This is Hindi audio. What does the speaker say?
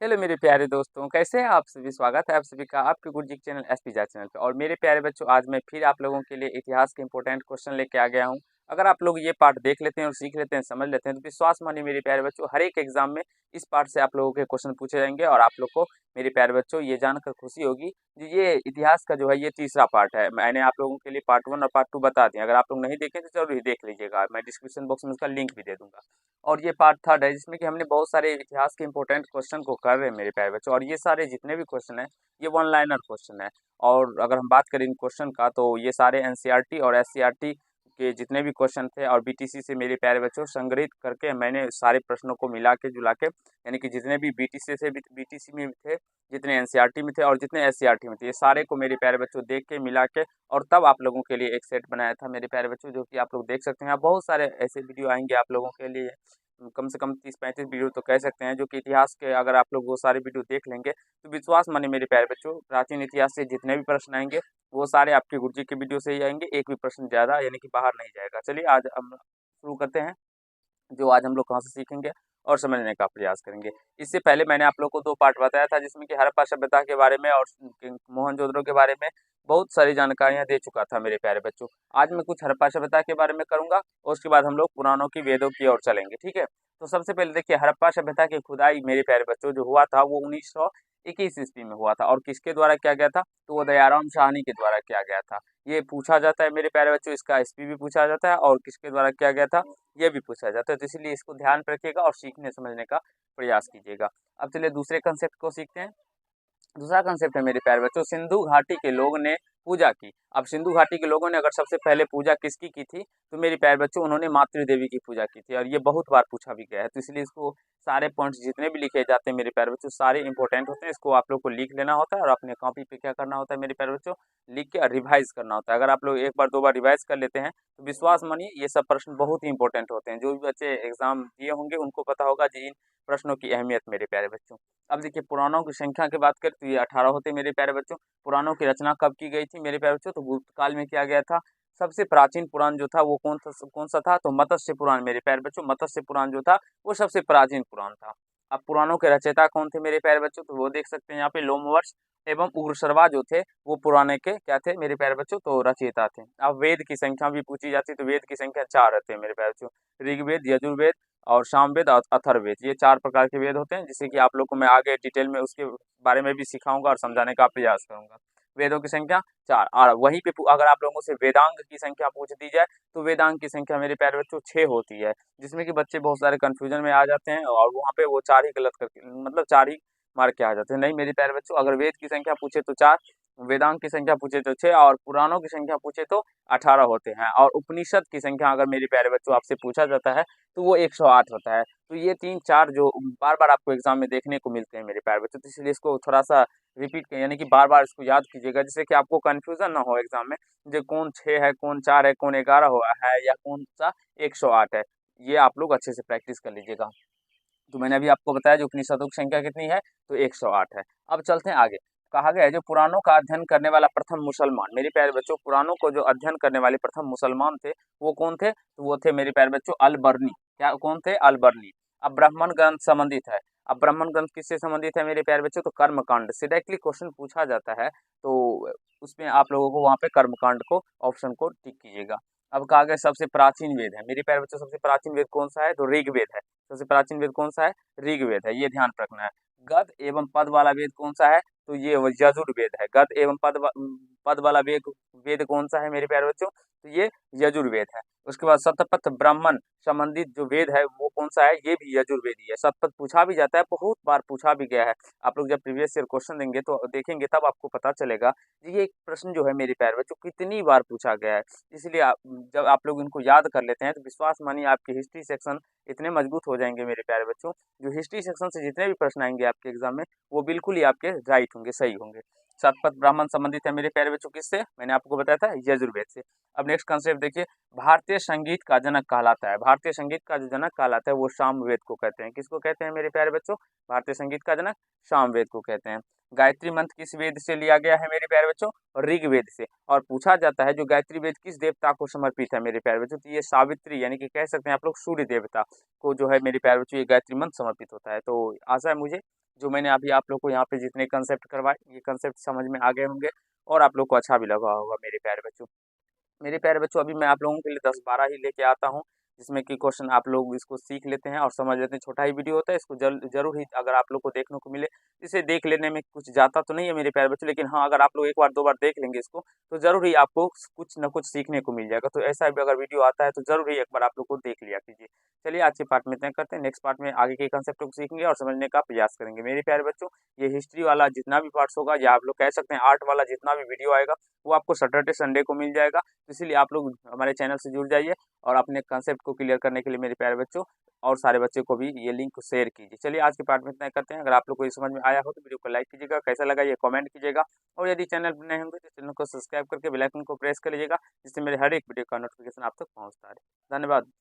हेलो मेरे प्यारे दोस्तों, कैसे हैं आप सभी? स्वागत है आप सभी का आपके गुरुजी के चैनल एसपी जा चैनल पे। और मेरे प्यारे बच्चों, आज मैं फिर आप लोगों के लिए इतिहास के इंपॉर्टेंट क्वेश्चन लेके आ गया हूँ। अगर आप लोग ये पार्ट देख लेते हैं और सीख लेते हैं, समझ लेते हैं, तो विश्वास मानिए मेरे प्यारे बच्चों, हर एक एग्जाम में इस पार्ट से आप लोगों के क्वेश्चन पूछे जाएंगे। और आप लोग को मेरे प्यारे बच्चों ये जानकर खुशी होगी कि ये इतिहास का जो है ये तीसरा पार्ट है। मैंने आप लोगों के लिए पार्ट 1 और पार्ट 2 बता दिया। अगर आप लोग नहीं देखें तो जरूर ही देख लीजिएगा, मैं डिस्क्रिप्शन बॉक्स में उसका लिंक भी दे दूंगा। और ये पार्ट थर्ड है, जिसमें कि हमने बहुत सारे इतिहास के इंपॉर्टेंट क्वेश्चन को कर रहे हैं मेरे प्यारे बच्चों। और ये सारे जितने भी क्वेश्चन है ये वन लाइनर क्वेश्चन है। और अगर हम बात करें इन क्वेश्चन का, तो ये सारे एनसीईआरटी और एससीईआरटी के जितने भी क्वेश्चन थे और बीटीसी से मेरे प्यारे बच्चों संग्रहित करके मैंने सारे प्रश्नों को मिला के जुला के, यानी कि जितने भी बीटीसी से बीटीसी में थे, जितने एनसीईआरटी में थे और जितने एससीईआरटी में थे, ये सारे को मेरे प्यारे बच्चों देख के मिला के और तब आप लोगों के लिए एक सेट बनाया था मेरे प्यारे बच्चों, जो कि आप लोग देख सकते हैं। बहुत सारे ऐसे वीडियो आएंगे आप लोगों के लिए, कम से कम 30-35 वीडियो तो कह सकते हैं, जो कि इतिहास के अगर आप लोग वो सारे वीडियो देख लेंगे तो विश्वास मानिए मेरे प्यारे बच्चों, प्राचीन इतिहास से जितने भी प्रश्न आएंगे वो सारे आपके गुरुजी के वीडियो से ही आएंगे। एक भी प्रश्न ज़्यादा यानी कि बाहर नहीं जाएगा। चलिए आज हम शुरू करते हैं, जो आज हम लोग कहाँ से सीखेंगे और समझने का प्रयास करेंगे। इससे पहले मैंने आप लोग को 2 पार्ट बताया था, जिसमें कि हड़प्पा सभ्यता के बारे में और मोहनजोदड़ो के बारे में बहुत सारी जानकारियाँ दे चुका था मेरे प्यारे बच्चों। आज मैं कुछ हड़प्पा सभ्यता के बारे में करूँगा और उसके बाद हम लोग पुराणों की, वेदों की ओर चलेंगे, ठीक है? तो सबसे पहले देखिए, हड़प्पा सभ्यता की खुदाई मेरे प्यारे बच्चों जो हुआ था वो 1921 ईस्वी में हुआ था। और किसके द्वारा किया गया था? तो वो दयाराम साहनी के द्वारा किया गया था। ये पूछा जाता है मेरे प्यारे बच्चों, इसका एसपी भी पूछा जाता है और किसके द्वारा किया गया था ये भी पूछा जाता है। तो इसलिए इसको ध्यान पे रखिएगा और सीखने समझने का प्रयास कीजिएगा। अब चलिए दूसरे कंसेप्ट को सीखते हैं। दूसरा कंसेप्ट है मेरे प्यारे बच्चों, सिंधु घाटी के लोगों ने पूजा की। अब सिंधु घाटी के लोगों ने अगर सबसे पहले पूजा किसकी की थी, तो मेरे प्यारे बच्चों उन्होंने मातृ देवी की पूजा की थी। और ये बहुत बार पूछा भी गया है, तो इसलिए इसको सारे पॉइंट्स जितने भी लिखे जाते हैं मेरे प्यारे बच्चों सारे इंपॉर्टेंट होते हैं। इसको आप लोग को लिख लेना होता है और अपने कॉपी पे क्या करना होता है मेरे प्यारे बच्चों, लिख के रिवाइज करना होता है। अगर आप लोग एक बार 2 बार रिवाइज कर लेते हैं तो विश्वास मानिए ये सब प्रश्न बहुत ही इंपॉर्टेंट होते हैं। जो भी बच्चे एग्जाम दिए होंगे उनको पता होगा जी इन प्रश्नों की अहमियत मेरे प्यारे बच्चों। अब देखिए, पुराणों की संख्या की बात करें तो ये 18 होते मेरे प्यारे बच्चों। पुराणों की रचना कब की गई थी मेरे प्यारे बच्चों? तो भूतकाल में किया गया था। सबसे प्राचीन पुराण जो था वो कौन सा था? तो मत्स्य पुराण मेरे प्यारे बच्चों। मत्स्य पुराण जो था वो सबसे प्राचीन पुराण था। अब पुराणों के रचयिता कौन थे मेरे प्यारे बच्चों? तो वो देख सकते हैं यहाँ पे, लोमवर्ष एवं उग्रसरवा जो थे वो पुराने के क्या थे मेरे प्यारे बच्चों? तो रचयिता थे। अब वेद की संख्या भी पूछी जाती है, तो वेद की संख्या 4 रहते हैं मेरे प्यारे बच्चों। ऋग्वेद, यजुर्वेद और सामवेद और अथर्ववेद, ये 4 प्रकार के वेद होते हैं, जिससे कि आप लोग को मैं आगे डिटेल में उसके बारे में भी सिखाऊंगा और समझाने का प्रयास करूंगा। वेदों की संख्या 4। और वहीं पे अगर आप लोगों से वेदांग की संख्या पूछ दी जाए तो वेदांग की संख्या मेरे प्यारे बच्चों 6 होती है, जिसमें कि बच्चे बहुत सारे कंफ्यूजन में आ जाते हैं और वहाँ पे वो 4 ही गलत करके, मतलब 4 ही मार के आ जाते हैं। नहीं मेरे प्यारे बच्चों, अगर वेद की संख्या पूछे तो 4, वेदांग की संख्या पूछे तो 6 और पुराणों की संख्या पूछे तो 18 होते हैं। और उपनिषद की संख्या अगर मेरे प्यारे बच्चों आपसे पूछा जाता है तो वो 108 होता है। तो ये 3-4 जो बार-बार आपको एग्ज़ाम में देखने को मिलते हैं मेरे प्यारे बच्चों, तो इसलिए इसको थोड़ा-सा रिपीट यानी कि बार-बार इसको याद कीजिएगा, जिससे कि आपको कन्फ्यूज़न ना हो एग्ज़ाम में, जो कौन 6 है, कौन 4 है, कौन 11 हुआ है या कौन-सा 108 है। ये आप लोग अच्छे से प्रैक्टिस कर लीजिएगा। तो मैंने अभी आपको बताया जो उपनिषदों की संख्या कितनी है, तो 108 है। अब चलते हैं आगे। कहा गया है जो पुराणों का अध्ययन करने वाला प्रथम मुसलमान, मेरे प्यारे बच्चों पुराणों को जो अध्ययन करने वाले प्रथम मुसलमान थे वो कौन थे? तो वो थे मेरे प्यारे बच्चों अल-बर्नी। क्या कौन थे? अल-बर्नी। अब ब्राह्मण ग्रंथ संबंधित है। अब ब्राह्मण ग्रंथ किससे संबंधित है मेरे प्यारे बच्चों? तो कर्मकांड से डायरेक्टली क्वेश्चन पूछा जाता है, तो उसमें आप लोगों को वहाँ पे कर्मकांड को ऑप्शन को टिक कीजिएगा। अब कहा गया सबसे प्राचीन वेद है मेरे प्यारे बच्चों, सबसे प्राचीन वेद कौन सा है? तो ऋग्वेद है। सबसे प्राचीन वेद कौन सा है? ऋग्वेद है, ये ध्यान रखना है। गद एवं पद वाला वेद कौन सा है? तो ये यजुर्वेद है। गद एवं पद वाला वेद वेद कौन सा है मेरे प्यारे बच्चों? तो ये यजुर्वेद है। उसके बाद शतपथ ब्राह्मण संबंधित जो वेद है वो कौन सा है? ये भी यजुर्वेद ही है। शतपथ पूछा भी जाता है, बहुत बार पूछा भी गया है। आप लोग जब प्रीवियस ईयर क्वेश्चन देंगे तो देखेंगे तब आपको पता चलेगा ये एक प्रश्न जो है मेरे प्यारे बच्चों कितनी बार पूछा गया है। इसलिए जब आप लोग इनको याद कर लेते हैं तो विश्वास मानिए आपके हिस्ट्री सेक्शन इतने मजबूत हो जाएंगे मेरे प्यारे बच्चों। जो हिस्ट्री सेक्शन से जितने भी प्रश्न आएंगे आपके एग्जाम में वो बिल्कुल ही आपके राइट होंगे, सही होंगे। शतपथ ब्राह्मण संबंधित है मेरे प्यारे बच्चों किससे? मैंने आपको बताया था यजुर्वेद से। अब नेक्स्ट कंसेप्ट देखिए, भारतीय संगीत का जनक कहलाता है। भारतीय संगीत का जो जनक कहलाता है वो सामवेद को कहते हैं। किसको कहते हैं मेरे प्यारे बच्चों? भारतीय संगीत का जनक सामवेद को कहते हैं। गायत्री मंत्र किस वेद से लिया गया है मेरे प्यारे बच्चों? ऋग्वेद से। और पूछा जाता है जो गायत्री वेद किस देवता को समर्पित है मेरे प्यारे बच्चों? तो ये सावित्री यानी कि कह सकते हैं आप लोग सूर्य देवता को जो है मेरे प्यारे बच्चों ये गायत्री मंत्र समर्पित होता है। तो आशा है मुझे जो मैंने अभी आप लोग को यहाँ पे जितने कंसेप्ट करवाए ये कंसेप्ट समझ में आ गए होंगे और आप लोग को अच्छा भी लगा होगा मेरे प्यारे बच्चों। मेरे प्यारे बच्चों अभी मैं आप लोगों के लिए 10-12 ही लेके आता हूँ, जिसमें कि क्वेश्चन आप लोग इसको सीख लेते हैं और समझ लेते हैं। छोटा ही वीडियो होता है, इसको ज़रूर ही अगर आप लोग को देखने को मिले, इसे देख लेने में कुछ जाता तो नहीं है मेरे प्यारे बच्चों, लेकिन हाँ, अगर आप लोग एक बार 2 बार देख लेंगे इसको, तो ज़रूर ही आपको कुछ न कुछ सीखने को मिल जाएगा। तो ऐसा भी अगर वीडियो आता है, तो ज़रूर ही एक बार आप लोग को देख लिया कीजिए। चलिए आज के पार्ट में इतना करते हैं, नेक्स्ट पार्ट में आगे के कंसेप्ट को सीखेंगे और समझने का प्रयास करेंगे। मेरे प्यारे बच्चों, ये हिस्ट्री वाला जितना भी पार्ट्स होगा या आप लोग कह सकते हैं आर्ट वाला जितना भी वीडियो आएगा, वो आपको सैटरडे, संडे को मिल जाएगा। तो इसीलिए आप लोग हमारे चैनल से जुड़ जाइए और अपने कंसेप्ट को क्लियर करने के लिए मेरे प्यारे बच्चों और सारे बच्चों को भी ये लिंक शेयर कीजिए। चलिए आज के पार्ट में इतना ही करते हैं। अगर आप लोग को ये समझ में आया हो तो वीडियो को लाइक कीजिएगा, कैसा लगा ये कमेंट कीजिएगा और यदि चैनल पर नए होंगे तो चैनल को सब्सक्राइब करके बेल आइकन को प्रेस कर लीजिएगा, जिससे मेरे हर एक वीडियो का नोटिफिकेशन आप तक पहुँचता है। धन्यवाद।